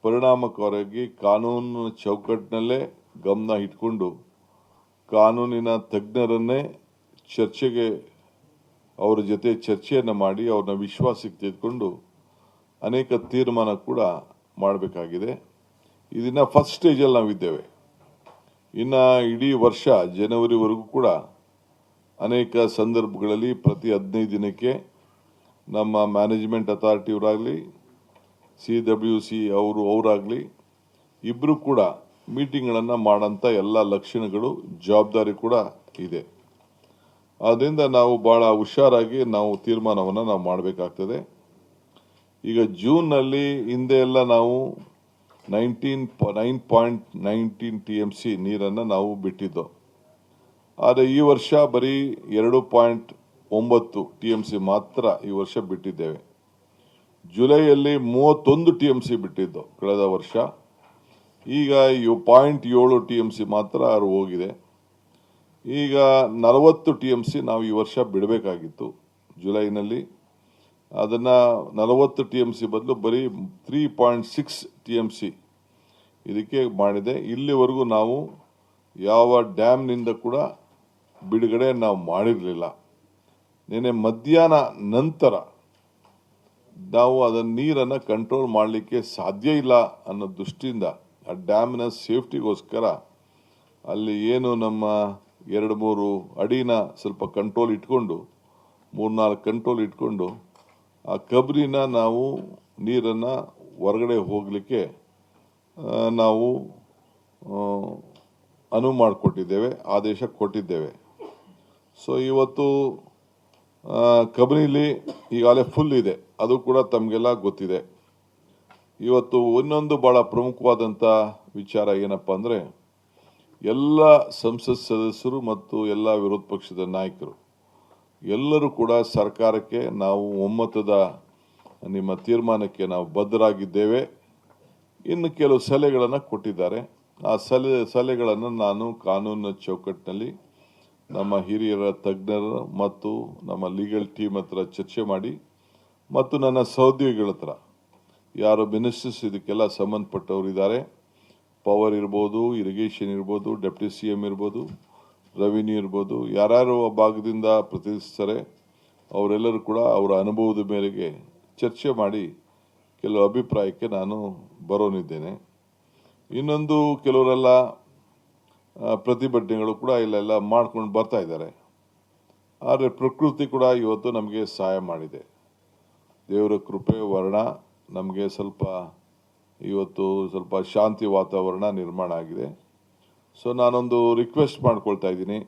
ಪರಿಣಾಮಕಾರಿಯಾಗಿ ಕಾನೂನು ಚೌಕಟ್ಟಿನಲ್ಲೇ ಗಮನ ಇಟ್ಕೊಂಡು ಕಾನೂನಿನ ತಜ್ಞರನ್ನೇ ಚರ್ಚೆಗೆ ಅವರ ಜೊತೆ ಚರ್ಚೆಯನ್ನು ಮಾಡಿ ಅವ್ರನ್ನ ವಿಶ್ವಾಸಕ್ಕೆ ತೆಗೆದುಕೊಂಡು ಅನೇಕ ತೀರ್ಮಾನ ಕೂಡ ಮಾಡಬೇಕಾಗಿದೆ. ಇದನ್ನ ಫಸ್ಟ್ ಸ್ಟೇಜಲ್ಲಿ ನಾವಿದ್ದೇವೆ. ಇನ್ನು ಇಡೀ ವರ್ಷ ಜನವರಿವರೆಗೂ ಕೂಡ ಅನೇಕ ಸಂದರ್ಭಗಳಲ್ಲಿ ಪ್ರತಿ 15 ದಿನಕ್ಕೆ ನಮ್ಮ ಮ್ಯಾನೇಜ್ಮೆಂಟ್ ಅಥಾರಿಟಿಯವರಾಗಲಿ CWC ಅವರಾಗಲಿ ಇಬ್ಬರು ಕೂಡ ಮೀಟಿಂಗ್ಗಳನ್ನು ಮಾಡೋಂಥ ಎಲ್ಲ ಲಕ್ಷಣಗಳು ಜವಾಬ್ದಾರಿ ಕೂಡ ಇದೆ. ಆದ್ದರಿಂದ ನಾವು ಬಹಳ ಹುಷಾರಾಗಿ ನಾವು ತೀರ್ಮಾನವನ್ನು ನಾವು ಮಾಡಬೇಕಾಗ್ತದೆ. ಈಗ ಜೂನ್ನಲ್ಲಿ ಹಿಂದೆ ಎಲ್ಲ ನಾವು 9.19 TMC ನೀರನ್ನು ನಾವು ಬಿಟ್ಟಿದ್ದು. ಆದರೆ ಈ ವರ್ಷ ಬರೀ 2.9 TMC ಮಾತ್ರ ಈ ವರ್ಷ ಬಿಟ್ಟಿದ್ದೇವೆ. ಜುಲೈಯಲ್ಲಿ 31 TMC ಬಿಟ್ಟಿದ್ದು ಕಳೆದ ವರ್ಷ. ಈಗ 0.7 TMC ಮಾತ್ರ ಅದು ಹೋಗಿದೆ. ಈಗ 40 TMC ನಾವು ಈ ವರ್ಷ ಬಿಡಬೇಕಾಗಿತ್ತು ಜುಲೈನಲ್ಲಿ. ಅದನ್ನು 40 TMC ಬದಲು ಬರೀ 3.6 TMC ಇದಕ್ಕೆ ಮಾಡಿದೆ. ಇಲ್ಲಿವರೆಗೂ ನಾವು ಯಾವ ಡ್ಯಾಮ್ನಿಂದ ಕೂಡ ಬಿಡುಗಡೆ ನಾವು ಮಾಡಿರಲಿಲ್ಲ. ನಿನ್ನೆ ಮಧ್ಯಾಹ್ನ ನಂತರ ನಾವು ಅದನ್ನ ನೀರನ್ನು ಕಂಟ್ರೋಲ್ ಮಾಡಲಿಕ್ಕೆ ಸಾಧ್ಯ ಇಲ್ಲ ಅನ್ನೋ ದೃಷ್ಟಿಯಿಂದ ಆ ಡ್ಯಾಮ್ನ ಸೇಫ್ಟಿಗೋಸ್ಕರ ಅಲ್ಲಿ ಏನು ನಮ್ಮ 2-3 ಅಡಿನ ಸ್ವಲ್ಪ ಕಂಟ್ರೋಲ್ ಇಟ್ಕೊಂಡು 3-4 ಕಂಟ್ರೋಲ್ ಇಟ್ಕೊಂಡು ಆ ಕಬ್ರಿನ ನಾವು ನೀರನ್ನು ಹೊರಗಡೆ ಹೋಗಲಿಕ್ಕೆ ನಾವು ಅನುವು ಮಾಡಿಕೊಟ್ಟಿದ್ದೇವೆ, ಆದೇಶ ಕೊಟ್ಟಿದ್ದೇವೆ. ಸೊ ಇವತ್ತು ಕಬಿನಿಲಿ ಈಗಾಗಲೇ ಫುಲ್ ಇದೆ, ಅದು ಕೂಡ ತಮಗೆಲ್ಲ ಗೊತ್ತಿದೆ. ಇವತ್ತು ಇನ್ನೊಂದು ಬಹಳ ಪ್ರಮುಖವಾದಂಥ ವಿಚಾರ ಏನಪ್ಪ ಅಂದರೆ, ಎಲ್ಲ ಸಂಸತ್ ಸದಸ್ಯರು ಮತ್ತು ಎಲ್ಲ ವಿರೋಧ ಪಕ್ಷದ ನಾಯಕರು ಎಲ್ಲರೂ ಕೂಡ ಸರ್ಕಾರಕ್ಕೆ ನಾವು ಒಮ್ಮತದ ನಿಮ್ಮ ತೀರ್ಮಾನಕ್ಕೆ ನಾವು ಬದ್ಧರಾಗಿದ್ದೇವೆ. ಇನ್ನು ಕೆಲವು ಸಲಹೆಗಳನ್ನು ಕೊಟ್ಟಿದ್ದಾರೆ. ಆ ಸಲಹೆಗಳನ್ನು ನಾನು ಕಾನೂನಿನ ಚೌಕಟ್ಟಿನಲ್ಲಿ ನಮ್ಮ ಹಿರಿಯರ ತಜ್ಞರು ಮತ್ತು ನಮ್ಮ ಲೀಗಲ್ ಟೀಮ್ ಹತ್ರ ಚರ್ಚೆ ಮಾಡಿ ಮತ್ತು ನನ್ನ ಸಹೋದ್ಯೋಗಿಗಳ ಹತ್ರ ಯಾರು ಮಿನಿಸ್ಟರ್ಸ್ ಇದಕ್ಕೆಲ್ಲ ಸಂಬಂಧಪಟ್ಟವರು ಇದ್ದಾರೆ, ಪವರ್ ಇರ್ಬೋದು, ಇರಿಗೇಷನ್ ಇರ್ಬೋದು, ಡೆಪ್ಟಿ CM ಇರ್ಬೋದು, ರೆವಿನ್ಯೂ ಇರ್ಬೋದು, ಯಾರ್ಯಾರು ಆ ಭಾಗದಿಂದ ಪ್ರತಿನಿಧಿಸ್ತಾರೆ ಅವರೆಲ್ಲರೂ ಕೂಡ ಅವರ ಅನುಭವದ ಮೇರೆಗೆ ಚರ್ಚೆ ಮಾಡಿ ಕೆಲವು ಅಭಿಪ್ರಾಯಕ್ಕೆ ನಾನು ಬರೋನಿದ್ದೇನೆ. ಇನ್ನೊಂದು ಕೆಲವರೆಲ್ಲ ಪ್ರತಿಭಟನೆಗಳು ಕೂಡ ಇಲ್ಲೆಲ್ಲ ಮಾಡ್ಕೊಂಡು ಬರ್ತಾ ಇದ್ದಾರೆ. ಆದರೆ ಪ್ರಕೃತಿ ಕೂಡ ಇವತ್ತು ನಮಗೆ ಸಹಾಯ ಮಾಡಿದೆ. ದೇವರ ಕೃಪೆ ವರ್ಣ ನಮಗೆ ಇವತ್ತು ಸ್ವಲ್ಪ ಶಾಂತಿ ವಾತಾವರಣ ನಿರ್ಮಾಣ ಆಗಿದೆ. ಸೊ ನಾನೊಂದು ರಿಕ್ವೆಸ್ಟ್ ಮಾಡ್ಕೊಳ್ತಾ ಇದ್ದೀನಿ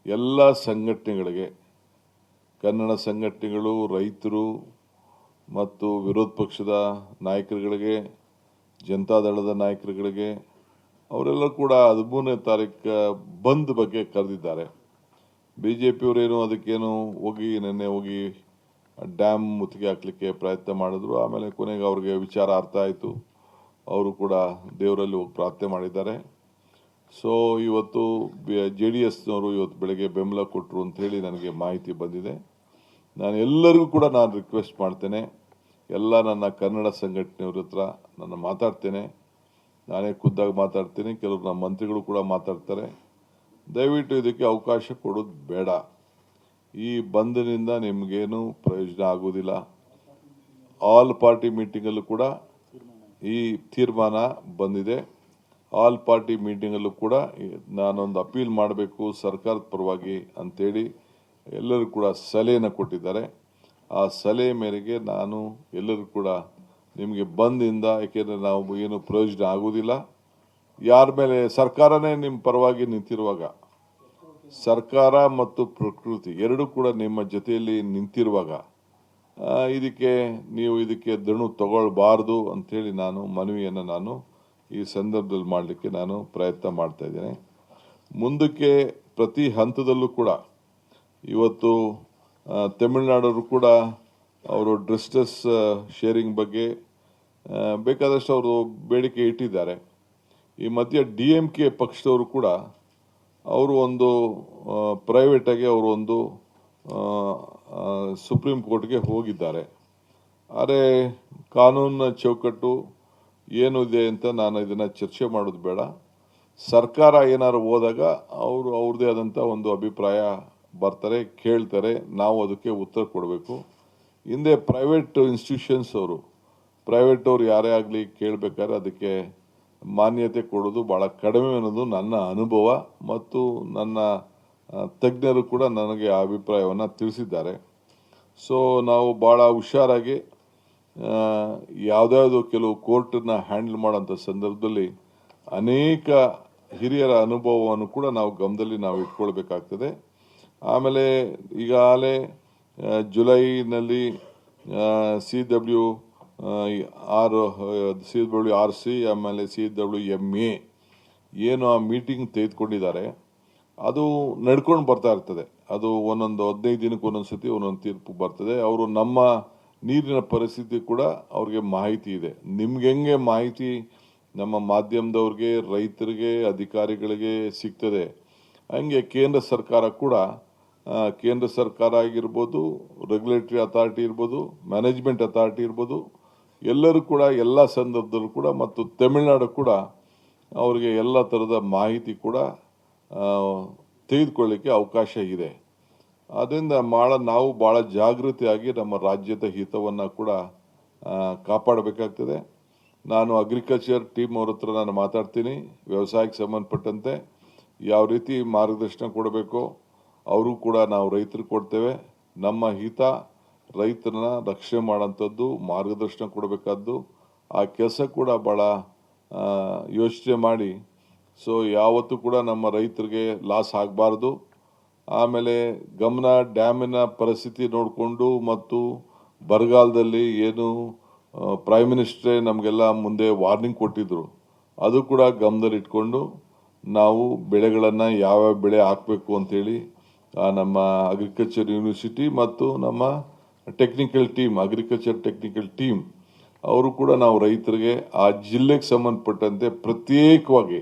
ಎಲ್ಲ ಸಂಘಟನೆಗಳಿಗೆ, ಕನ್ನಡ ಸಂಘಟನೆಗಳು, ರೈತರು ಮತ್ತು ವಿರೋಧ ಪಕ್ಷದ ನಾಯಕರುಗಳಿಗೆ, ಜನತಾದಳದ ನಾಯಕರುಗಳಿಗೆ, ಅವರೆಲ್ಲ ಕೂಡ 13ನೇ ತಾರೀಕು ಬಂದ್ ಬಗ್ಗೆ ಕರೆದಿದ್ದಾರೆ. BJPಯವರೇನು ಅದಕ್ಕೇನು ನಿನ್ನೆ ಹೋಗಿ ಡ್ಯಾಮ್ ಮುತ್ತಿಗೆ ಹಾಕ್ಲಿಕ್ಕೆ ಪ್ರಯತ್ನ ಮಾಡಿದ್ರು. ಆಮೇಲೆ ಕೊನೆಗೆ ಅವ್ರಿಗೆ ವಿಚಾರ ಅರ್ಥ ಆಯಿತು, ಅವರು ಕೂಡ ದೇವರಲ್ಲಿ ಹೋಗಿ ಪ್ರಾರ್ಥನೆ ಮಾಡಿದ್ದಾರೆ. ಸೊ ಇವತ್ತು JDSನವರು ಇವತ್ತು ಬೆಳಗ್ಗೆ ಬೆಂಬಲ ಕೊಟ್ಟರು ಅಂತ ಹೇಳಿ ನನಗೆ ಮಾಹಿತಿ ಬಂದಿದೆ. ನಾನು ಎಲ್ಲರಿಗೂ ಕೂಡ ರಿಕ್ವೆಸ್ಟ್ ಮಾಡ್ತೇನೆ, ಎಲ್ಲ ನನ್ನ ಕನ್ನಡ ಸಂಘಟನೆಯವ್ರ ಹತ್ರ ನಾನು ಮಾತಾಡ್ತೇನೆ, ನಾನೇ ಖುದ್ದಾಗಿ ಮಾತಾಡ್ತೀನಿ, ಕೆಲವರು ನಮ್ಮ ಮಂತ್ರಿಗಳು ಕೂಡ ಮಾತಾಡ್ತಾರೆ. ದಯವಿಟ್ಟು ಇದಕ್ಕೆ ಅವಕಾಶ ಕೊಡೋದು ಬೇಡ. ಈ ಬಂದ್ನಿಂದ ನಿಮಗೇನು ಪ್ರಯೋಜನ ಆಗೋದಿಲ್ಲ. ಆಲ್ ಪಾರ್ಟಿ ಮೀಟಿಂಗಲ್ಲೂ ಕೂಡ ಈ ತೀರ್ಮಾನ ಬಂದಿದೆ. ಆಲ್ ಪಾರ್ಟಿ ಮೀಟಿಂಗಲ್ಲೂ ಕೂಡ ನಾನೊಂದು ಅಪೀಲ್ ಮಾಡಬೇಕು ಸರ್ಕಾರದ ಪರವಾಗಿ ಅಂತೇಳಿ ಎಲ್ಲರೂ ಕೂಡ ಸಲಹೆಯನ್ನು ಕೊಟ್ಟಿದ್ದಾರೆ. ಆ ಸಲಹೆ ಮೇರೆಗೆ ನಾನು ಎಲ್ಲರೂ ಕೂಡ ನಿಮಗೆ ಬಂದಿಂದ, ಯಾಕೆಂದರೆ ನಾವು ಏನು ಪ್ರಯೋಜನ ಆಗುವುದಿಲ್ಲ. ಯಾರ ಮೇಲೆ ಸರ್ಕಾರನೇ ನಿಮ್ಮ ಪರವಾಗಿ ನಿಂತಿರುವಾಗ, ಸರ್ಕಾರ ಮತ್ತು ಪ್ರಕೃತಿ ಎರಡೂ ಕೂಡ ನಿಮ್ಮ ಜೊತೆಯಲ್ಲಿ ನಿಂತಿರುವಾಗ ಇದಕ್ಕೆ ದಣು ತಗೊಳ್ಬಾರ್ದು ಅಂಥೇಳಿ ನಾನು ಮನವಿಯನ್ನು ನಾನು ಈ ಸಂದರ್ಭದಲ್ಲಿ ಮಾಡಲಿಕ್ಕೆ ನಾನು ಪ್ರಯತ್ನ ಮಾಡ್ತಾ ಇದ್ದೇನೆ. ಮುಂದಕ್ಕೆ ಪ್ರತಿ ಹಂತದಲ್ಲೂ ಕೂಡ ಇವತ್ತು ತಮಿಳುನಾಡವರು ಕೂಡ ಅವರು ಡಿಸ್ಟ್ರೆಸ್ ಶೇರಿಂಗ್ ಬಗ್ಗೆ ಬೇಕಾದಷ್ಟು ಅವರು ಬೇಡಿಕೆ ಇಟ್ಟಿದ್ದಾರೆ. ಈ ಮಧ್ಯೆ DMK ಪಕ್ಷದವರು ಕೂಡ ಅವರು ಒಂದು ಪ್ರೈವೇಟಾಗಿ ಅವರು ಒಂದು ಸುಪ್ರೀಂ ಕೋರ್ಟ್ಗೆ ಹೋಗಿದ್ದಾರೆ. ಆದರೆ ಕಾನೂನಿನ ಚೌಕಟ್ಟು ಏನಿದೆ ಅಂತ ನಾನು ಇದನ್ನು ಚರ್ಚೆ ಮಾಡೋದು ಬೇಡ. ಸರ್ಕಾರ ಏನಾದ್ರು ಹೋದಾಗ ಅವರು ಅವ್ರದ್ದೇ ಆದಂಥ ಒಂದು ಅಭಿಪ್ರಾಯ ಬರ್ತಾರೆ, ಕೇಳ್ತಾರೆ, ನಾವು ಅದಕ್ಕೆ ಉತ್ತರ ಕೊಡಬೇಕು. ಹಿಂದೆ ಪ್ರೈವೇಟ್ ಇನ್ಸ್ಟಿಟ್ಯೂಷನ್ಸ್ ಅವರು ಯಾರೇ ಆಗಲಿ ಕೇಳಬೇಕಾದ್ರೆ ಅದಕ್ಕೆ ಮಾನ್ಯತೆ ಕೊಡೋದು ಭಾಳ ಕಡಿಮೆ ಅನ್ನೋದು ನನ್ನ ಅನುಭವ ಮತ್ತು ನನ್ನ ತಜ್ಞರು ಕೂಡ ನನಗೆ ಆ ಅಭಿಪ್ರಾಯವನ್ನು ತಿಳಿಸಿದ್ದಾರೆ. ಸೊ ನಾವು ಭಾಳ ಹುಷಾರಾಗಿ ಯಾವುದ್ಯಾವುದು ಕೆಲವು ಕೋರ್ಟನ್ನ ಹ್ಯಾಂಡಲ್ ಮಾಡೋಂಥ ಸಂದರ್ಭದಲ್ಲಿ ಅನೇಕ ಹಿರಿಯರ ಅನುಭವವನ್ನು ಕೂಡ ನಾವು ಗಮನದಲ್ಲಿ ನಾವು ಇಟ್ಕೊಳ್ಬೇಕಾಗ್ತದೆ. ಆಮೇಲೆ ಈಗಾಗಲೇ ಜುಲೈನಲ್ಲಿ CWRC ಆಮೇಲೆ CWMA ಏನು ಆ ಮೀಟಿಂಗ್ ತೆಗೆದುಕೊಂಡಿದ್ದಾರೆ ಅದು ನಡ್ಕೊಂಡು ಬರ್ತಾ ಇರ್ತದೆ. ಅದು ಒಂದೊಂದು 15 ದಿನಕ್ಕೆ ಒಂದೊಂದು ಸತಿ ಒಂದೊಂದು ತೀರ್ಪು ಬರ್ತದೆ. ಅವರು ನಮ್ಮ ನೀರಿನ ಪರಿಸ್ಥಿತಿ ಕೂಡ ಅವ್ರಿಗೆ ಮಾಹಿತಿ ಇದೆ. ನಿಮ್ಗೆ ಹೆಂಗೆ ಮಾಹಿತಿ ನಮ್ಮ ಮಾಧ್ಯಮದವ್ರಿಗೆ, ರೈತರಿಗೆ, ಅಧಿಕಾರಿಗಳಿಗೆ ಸಿಗ್ತದೆ, ಹಂಗೆ ಕೇಂದ್ರ ಸರ್ಕಾರ ಕೂಡ ಕೇಂದ್ರ ಸರ್ಕಾರ ಆಗಿರ್ಬೋದು, ರೆಗ್ಯುಲೇಟರಿ ಅಥಾರಿಟಿ ಇರ್ಬೋದು, ಮ್ಯಾನೇಜ್ಮೆಂಟ್ ಅಥಾರಿಟಿ ಇರ್ಬೋದು, ಎಲ್ಲರೂ ಕೂಡ ಎಲ್ಲ ಸಂದರ್ಭದಲ್ಲೂ ಕೂಡ ಮತ್ತು ತಮಿಳುನಾಡು ಕೂಡ ಅವರಿಗೆ ಎಲ್ಲ ಥರದ ಮಾಹಿತಿ ಕೂಡ ತೆಗೆದುಕೊಳ್ಳಿಕ್ಕೆ ಅವಕಾಶ ಇದೆ. ಅದರಿಂದ ನಾವು ಭಾಳ ಜಾಗೃತಿಯಾಗಿ ನಮ್ಮ ರಾಜ್ಯದ ಹಿತವನ್ನು ಕೂಡ ಕಾಪಾಡಬೇಕಾಗ್ತದೆ. ನಾನು ಅಗ್ರಿಕಲ್ಚರ್ ಟೀಮ್ ಅವ್ರ ಹತ್ರ ನಾನು ಮಾತಾಡ್ತೀನಿ. ವ್ಯವಸಾಯಕ್ಕೆ ಸಂಬಂಧಪಟ್ಟಂತೆ ಯಾವ ರೀತಿ ಮಾರ್ಗದರ್ಶನ ಕೊಡಬೇಕು ಅವರು ಕೂಡ ನಾವು ರೈತರಿಗೆ ಕೊಡ್ತೇವೆ. ನಮ್ಮ ಹಿತ ರೈತರನ್ನ ರಕ್ಷಣೆ ಮಾಡೋಂಥದ್ದು, ಮಾರ್ಗದರ್ಶನ ಕೊಡಬೇಕಾದ್ದು ಆ ಕೆಲಸ ಕೂಡ ಭಾಳ ಯೋಚನೆ ಮಾಡಿ. ಸೊ ಯಾವತ್ತೂ ಕೂಡ ನಮ್ಮ ರೈತರಿಗೆ ಲಾಸ್ ಆಗಬಾರ್ದು. ಆಮೇಲೆ ಡ್ಯಾಮಿನ ಪರಿಸ್ಥಿತಿ ನೋಡಿಕೊಂಡು ಮತ್ತು ಬರಗಾಲದಲ್ಲಿ ಏನು ಪ್ರೈಮ್ ಮಿನಿಸ್ಟ್ರೇ ನಮಗೆಲ್ಲ ಮುಂದೆ ವಾರ್ನಿಂಗ್ ಕೊಟ್ಟಿದ್ರು, ಅದು ಕೂಡ ಗಮನದಲ್ಲಿ ಇಟ್ಕೊಂಡು ನಾವು ಬೆಳೆಗಳನ್ನು ಯಾವ್ಯಾವ ಬೆಳೆ ಹಾಕಬೇಕು ಅಂತೇಳಿ ನಮ್ಮ ಅಗ್ರಿಕಲ್ಚರ್ ಯೂನಿವರ್ಸಿಟಿ ಮತ್ತು ನಮ್ಮ ಅಗ್ರಿಕಲ್ಚರ್ ಟೆಕ್ನಿಕಲ್ ಟೀಮ್ ಅವರು ಕೂಡ ನಾವು ರೈತರಿಗೆ ಆ ಜಿಲ್ಲೆಗೆ ಸಂಬಂಧಪಟ್ಟಂತೆ ಪ್ರತ್ಯೇಕವಾಗಿ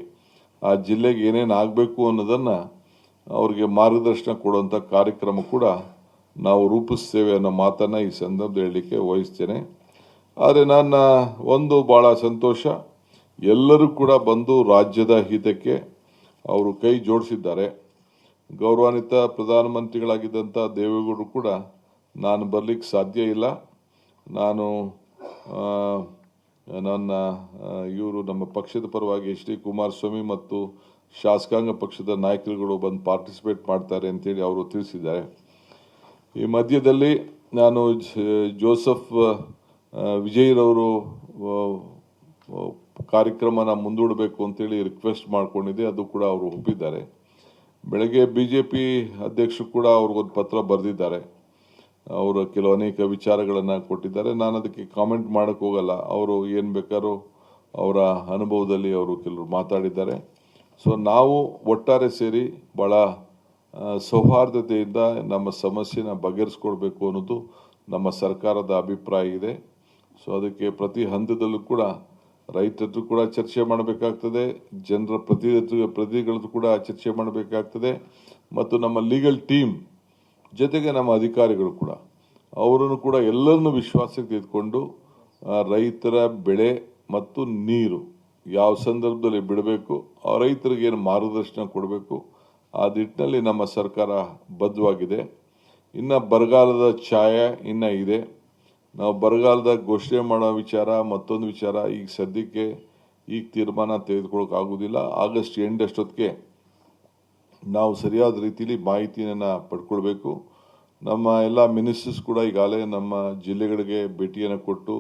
ಆ ಜಿಲ್ಲೆಗೆ ಏನೇನು ಆಗಬೇಕು ಅನ್ನೋದನ್ನು ಅವ್ರಿಗೆ ಮಾರ್ಗದರ್ಶನ ಕೊಡುವಂಥ ಕಾರ್ಯಕ್ರಮ ಕೂಡ ನಾವು ರೂಪಿಸ್ತೇವೆ ಅನ್ನೋ ಮಾತನ್ನು ಈ ಸಂದರ್ಭದಲ್ಲಿ ಹೇಳಲಿಕ್ಕೆ ವಹಿಸ್ತೇನೆ. ಆದರೆ ನನ್ನ ಒಂದು ಭಾಳ ಸಂತೋಷ, ಎಲ್ಲರೂ ಕೂಡ ಬಂದು ರಾಜ್ಯದ ಹಿತಕ್ಕೆ ಅವರು ಕೈ ಜೋಡಿಸಿದ್ದಾರೆ. ಗೌರವಾನ್ವಿತ ಪ್ರಧಾನಮಂತ್ರಿಗಳಾಗಿದ್ದಂಥ ದೇವೇಗೌಡರು ಕೂಡ ನಾನು ಬರಲಿಕ್ಕೆ ಸಾಧ್ಯ ಇಲ್ಲ, ನಾನು ನಮ್ಮ ಪಕ್ಷದ ಪರವಾಗಿ HD ಕುಮಾರಸ್ವಾಮಿ ಮತ್ತು ಶಾಸಕಾಂಗ ಪಕ್ಷದ ನಾಯಕರುಗಳು ಬಂದು ಪಾರ್ಟಿಸಿಪೇಟ್ ಮಾಡ್ತಾರೆ ಅಂತೇಳಿ ಅವರು ತಿಳಿಸಿದ್ದಾರೆ. ಈ ಮಧ್ಯದಲ್ಲಿ ನಾನು ಜೋಸೆಫ್ ವಿಜಯ್ರವರು ಕಾರ್ಯಕ್ರಮನ ಮುಂದೂಡಬೇಕು ಅಂತೇಳಿ ರಿಕ್ವೆಸ್ಟ್ ಮಾಡ್ಕೊಂಡಿದ್ದೆ, ಅದು ಕೂಡ ಅವರು ಒಪ್ಪಿದ್ದಾರೆ. ಬೆಳಗ್ಗೆ BJP ಅಧ್ಯಕ್ಷರು ಕೂಡ ಅವ್ರಿಗೊಂದು ಪತ್ರ ಬರೆದಿದ್ದಾರೆ, ಅವರು ಅನೇಕ ವಿಚಾರಗಳನ್ನು ಕೊಟ್ಟಿದ್ದಾರೆ. ನಾನು ಅದಕ್ಕೆ ಕಾಮೆಂಟ್ ಮಾಡೋಕ್ಕೆ ಹೋಗಲ್ಲ. ಅವರು ಏನು ಬೇಕಾದ್ರೂ ಅವರ ಅನುಭವದಲ್ಲಿ ಅವರು ಕೆಲವರು ಮಾತಾಡಿದ್ದಾರೆ. ಸೊ ನಾವು ಒಟ್ಟಾರೆ ಸೇರಿ ಭಾಳ ಸೌಹಾರ್ದತೆಯಿಂದ ನಮ್ಮ ಸಮಸ್ಯೆನ ಬಗೆಹರಿಸ್ಕೊಳ್ಬೇಕು ಅನ್ನೋದು ನಮ್ಮ ಸರ್ಕಾರದ ಅಭಿಪ್ರಾಯ ಇದೆ. ಸೊ ಅದಕ್ಕೆ ಪ್ರತಿ ಹಂತದಲ್ಲೂ ಕೂಡ ರೈತರು ಕೂಡ ಚರ್ಚೆ ಮಾಡಬೇಕಾಗ್ತದೆ, ಜನರ ಪ್ರತಿನಿಧಿಗಳದ್ದು ಕೂಡ ಚರ್ಚೆ ಮಾಡಬೇಕಾಗ್ತದೆ, ಮತ್ತು ನಮ್ಮ ಲೀಗಲ್ ಟೀಮ್ ಜೊತೆಗೆ ನಮ್ಮ ಅಧಿಕಾರಿಗಳು ಕೂಡ ಅವರನ್ನು ಕೂಡ ಎಲ್ಲರನ್ನು ವಿಶ್ವಾಸಕ್ಕೆ ತೆಗೆದುಕೊಂಡು ರೈತರ ಬೆಳೆ ಮತ್ತು ನೀರು ಯಾವ ಸಂದರ್ಭದಲ್ಲಿ ಬಿಡಬೇಕು, ಆ ರೈತರಿಗೆ ಏನು ಮಾರ್ಗದರ್ಶನ ಕೊಡಬೇಕು, ಆ ನಿಟ್ಟಿನಲ್ಲಿ ನಮ್ಮ ಸರ್ಕಾರ ಬದ್ಧವಾಗಿದೆ. ಇನ್ನು ಬರಗಾಲದ ಛಾಯೆ ಇನ್ನೂ ಇದೆ. ನಾವು ಬರಗಾಲದ ಘೋಷಣೆ ಮಾಡೋ ವಿಚಾರ, ಮತ್ತೊಂದು ವಿಚಾರ ಈಗ ಸದ್ಯಕ್ಕೆ ತೀರ್ಮಾನ ತೆಗೆದುಕೊಳ್ಳೋಕೆ ಆಗೋದಿಲ್ಲ. ಆಗಸ್ಟ್ ಎಂಡ್ ಅಷ್ಟೊತ್ತಿಗೆ ನಾವು ಸರಿಯಾದ ರೀತಿಯಲ್ಲಿ ಮಾಹಿತಿಯನ್ನು ಪಡ್ಕೊಳ್ಬೇಕು. ನಮ್ಮ ಎಲ್ಲ ಮಿನಿಸ್ಟರ್ಸ್ ಕೂಡ ಈಗಾಗಲೇ ನಮ್ಮ ಜಿಲ್ಲೆಗಳಿಗೆ ಭೇಟಿಯನ್ನು ಕೊಟ್ಟು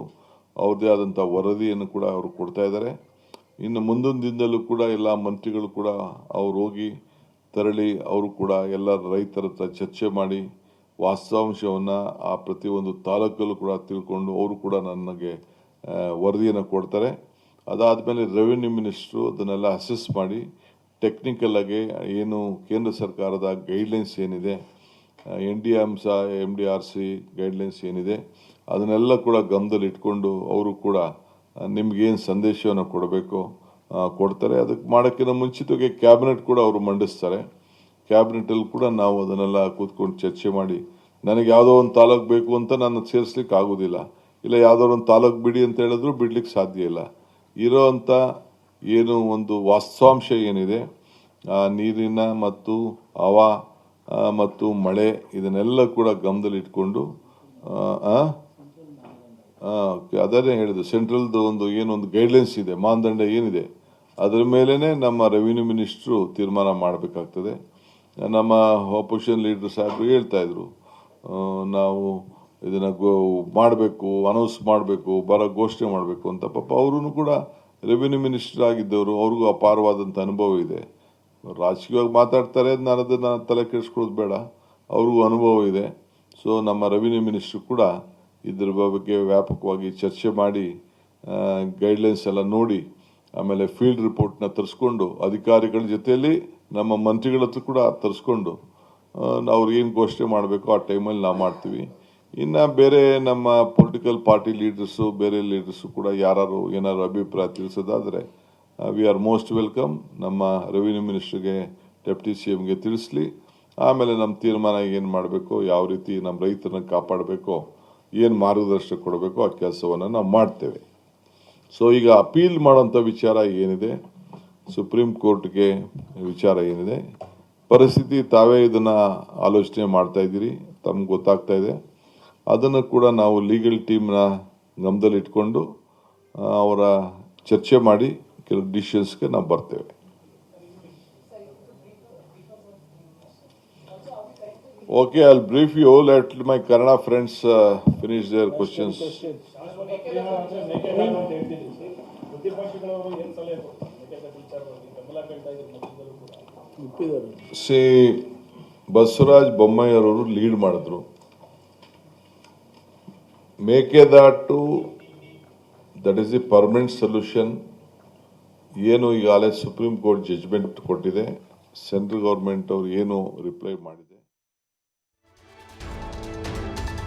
ಅವ್ರದ್ದೇ ಆದಂಥ ವರದಿಯನ್ನು ಕೂಡ ಅವರು ಕೊಡ್ತಾ ಇದ್ದಾರೆ. ಇನ್ನು ಮುಂದಿನ ದಿನದಲ್ಲೂ ಕೂಡ ಎಲ್ಲ ಮಂತ್ರಿಗಳು ಕೂಡ ಅವ್ರು ಹೋಗಿ ತೆರಳಿ ಅವರು ಕೂಡ ಎಲ್ಲ ರೈತರ ಹತ್ರ ಚರ್ಚೆ ಮಾಡಿ ವಾಸ್ತವಾಂಶವನ್ನು ಆ ಪ್ರತಿಯೊಂದು ತಾಲೂಕಲ್ಲೂ ಕೂಡ ತಿಳ್ಕೊಂಡು ಅವರು ಕೂಡ ನನಗೆ ವರದಿಯನ್ನು ಕೊಡ್ತಾರೆ. ಅದಾದಮೇಲೆ ರೆವಿನ್ಯೂ ಮಿನಿಸ್ಟ್ರು ಅದನ್ನೆಲ್ಲ ಅಸೆಸ್ ಮಾಡಿ ಟೆಕ್ನಿಕಲ್ ಆಗಿ ಏನು ಕೇಂದ್ರ ಸರ್ಕಾರದ ಗೈಡ್ಲೈನ್ಸ್ ಏನಿದೆ, MDRC ಗೈಡ್ಲೈನ್ಸ್ ಏನಿದೆ ಅದನ್ನೆಲ್ಲ ಕೂಡ ಗಮನದಲ್ಲಿ ಇಟ್ಕೊಂಡು ಅವರು ಕೂಡ ನಿಮ್ಗೇನು ಸಂದೇಶವನ್ನು ಕೊಡಬೇಕು ಕೊಡ್ತಾರೆ. ಅದಕ್ಕೆ ಮಾಡೋಕ್ಕಿಂತ ಮುಂಚಿತವಾಗಿ ಕ್ಯಾಬಿನೆಟ್ ಕೂಡ ಅವರು ಮಂಡಿಸ್ತಾರೆ. ಕ್ಯಾಬಿನೆಟಲ್ಲಿ ಕೂಡ ನಾವು ಅದನ್ನೆಲ್ಲ ಕೂತ್ಕೊಂಡು ಚರ್ಚೆ ಮಾಡಿ, ನನಗೆ ಯಾವುದೋ ಒಂದು ತಾಲೂಕು ಬೇಕು ಅಂತ ನಾನು ಸೇರಿಸ್ಲಿಕ್ಕೆ ಆಗೋದಿಲ್ಲ, ಇಲ್ಲ ಯಾವುದೋ ಒಂದು ತಾಲೂಕು ಬಿಡಿ ಅಂತ ಹೇಳಿದ್ರು ಬಿಡ್ಲಿಕ್ಕೆ ಸಾಧ್ಯ ಇಲ್ಲ. ಇರೋಂಥ ಏನು ಒಂದು ವಾಸ್ತವಾಂಶ ಏನಿದೆ, ಆ ನೀರಿನ ಮತ್ತು ಹವಾ ಮತ್ತು ಮಳೆ ಇದನ್ನೆಲ್ಲ ಕೂಡ ಗಮನದಲ್ಲಿಟ್ಕೊಂಡು ಅದನ್ನೇ ಹೇಳಿದೆ, ಸೆಂಟ್ರಲ್ದು ಒಂದು ಗೈಡ್ಲೈನ್ಸ್ ಇದೆ, ಮಾನದಂಡ ಏನಿದೆ, ಅದರ ಮೇಲೇ ನಮ್ಮ ರೆವಿನ್ಯೂ ಮಿನಿಸ್ಟ್ರು ತೀರ್ಮಾನ ಮಾಡಬೇಕಾಗ್ತದೆ. ನಮ್ಮ ಆಪೋಸಿಷನ್ ಲೀಡರ್ ಸಾಹೇಬರು ಹೇಳ್ತಾ ಇದ್ರು, ನಾವು ಇದನ್ನು ಮಾಡಬೇಕು, ಅನೌನ್ಸ್ ಮಾಡಬೇಕು, ಘೋಷಣೆ ಮಾಡಬೇಕು ಅಂತ. ಪಾಪ ಅವರು ಕೂಡ ರೆವಿನ್ಯೂ ಮಿನಿಸ್ಟರ್ ಆಗಿದ್ದವರು, ಅವ್ರಿಗೂ ಅಪಾರವಾದಂಥ ಅನುಭವ ಇದೆ. ರಾಜಕೀಯವಾಗಿ ಮಾತಾಡ್ತಾರೆ, ನಾನು ಅದನ್ನು ತಲೆ ಕೆಡಿಸ್ಕೊಳ್ಳೋದು ಬೇಡ, ಅವ್ರಿಗೂ ಅನುಭವ ಇದೆ. ಸೊ ನಮ್ಮ ರೆವಿನ್ಯೂ ಮಿನಿಸ್ಟ್ರು ಕೂಡ ಇದ್ರ ಬಗ್ಗೆ ವ್ಯಾಪಕವಾಗಿ ಚರ್ಚೆ ಮಾಡಿ ಗೈಡ್ಲೈನ್ಸ್ ಎಲ್ಲ ನೋಡಿ, ಆಮೇಲೆ ಫೀಲ್ಡ್ ರಿಪೋರ್ಟ್ನ ತರಿಸ್ಕೊಂಡು ಅಧಿಕಾರಿಗಳ ಜೊತೆಯಲ್ಲಿ ನಮ್ಮ ಮಂತ್ರಿಗಳ ಹತ್ರ ಕೂಡ ತರಿಸ್ಕೊಂಡು ಅವ್ರು ಏನು ಘೋಷಣೆ ಮಾಡಬೇಕು ಆ ಟೈಮಲ್ಲಿ ನಾವು ಮಾಡ್ತೀವಿ. ಇನ್ನು ಬೇರೆ ನಮ್ಮ ಪೊಲಿಟಿಕಲ್ ಪಾರ್ಟಿ ಲೀಡರ್ಸು, ಬೇರೆ ಲೀಡರ್ಸು ಕೂಡ ಯಾರು ಏನಾದ್ರು ಅಭಿಪ್ರಾಯ ತಿಳಿಸೋದಾದರೆ ವಿ ಆರ್ ಮೋಸ್ಟ್ ವೆಲ್ಕಮ್. ನಮ್ಮ ರೆವಿನ್ಯೂ ಮಿನಿಸ್ಟ್ರಿಗೆ, ಡೆಪ್ಟಿ CMಗೆ ತಿಳಿಸ್ಲಿ. ಆಮೇಲೆ ನಮ್ಮ ತೀರ್ಮಾನ ಏನು ಮಾಡಬೇಕು, ಯಾವ ರೀತಿ ನಮ್ಮ ರೈತರನ್ನ ಕಾಪಾಡಬೇಕು, ಏನು ಮಾರ್ಗದರ್ಶನ ಕೊಡಬೇಕು, ಆ ಕೆಲಸವನ್ನು ನಾವು ಮಾಡ್ತೇವೆ. ಸೊ ಈಗ ಅಪೀಲ್ ಮಾಡೋಂಥ ವಿಚಾರ ಏನಿದೆ, ಸುಪ್ರೀಂ ಕೋರ್ಟ್ಗೆ ವಿಚಾರ ಏನಿದೆ, ಪರಿಸ್ಥಿತಿ ತಾವೇ ಇದನ್ನು ಆಲೋಚನೆ ಮಾಡ್ತಾ ಇದ್ದೀರಿ, ತಮ್ಗೆ ಗೊತ್ತಾಗ್ತಾ ಇದೆ. ಅದನ್ನು ಕೂಡ ನಾವು ಲೀಗಲ್ ಟೀಮ್ನ ಗಮನದಲ್ಲಿಟ್ಕೊಂಡು ಅವರ ಚರ್ಚೆ ಮಾಡಿ ಕೆಲವು ಡಿಸಿಷನ್ಸ್ಗೆ ನಾವು ಬರ್ತೇವೆ. Okay, I'll brief you. Let my Kannada friends finish their questions. See, Basavaraj Bommai ಅವರು ಲೀಡ್ ಮಾಡಿದ್ರು. Mekedatu that is the permanent solution. ಏನು ಈಗಾಗಲೇ ಸುಪ್ರೀಂ ಕೋರ್ಟ್ ಜಡ್ಜ್ಮೆಂಟ್ ಕೊಟ್ಟಿದೆ, ಸೆಂಟ್ರಲ್ ಗೌರ್ಮೆಂಟ್ ಅವರು ಏನು ರಿಪ್ಲೈ ಮಾಡಿದೆ.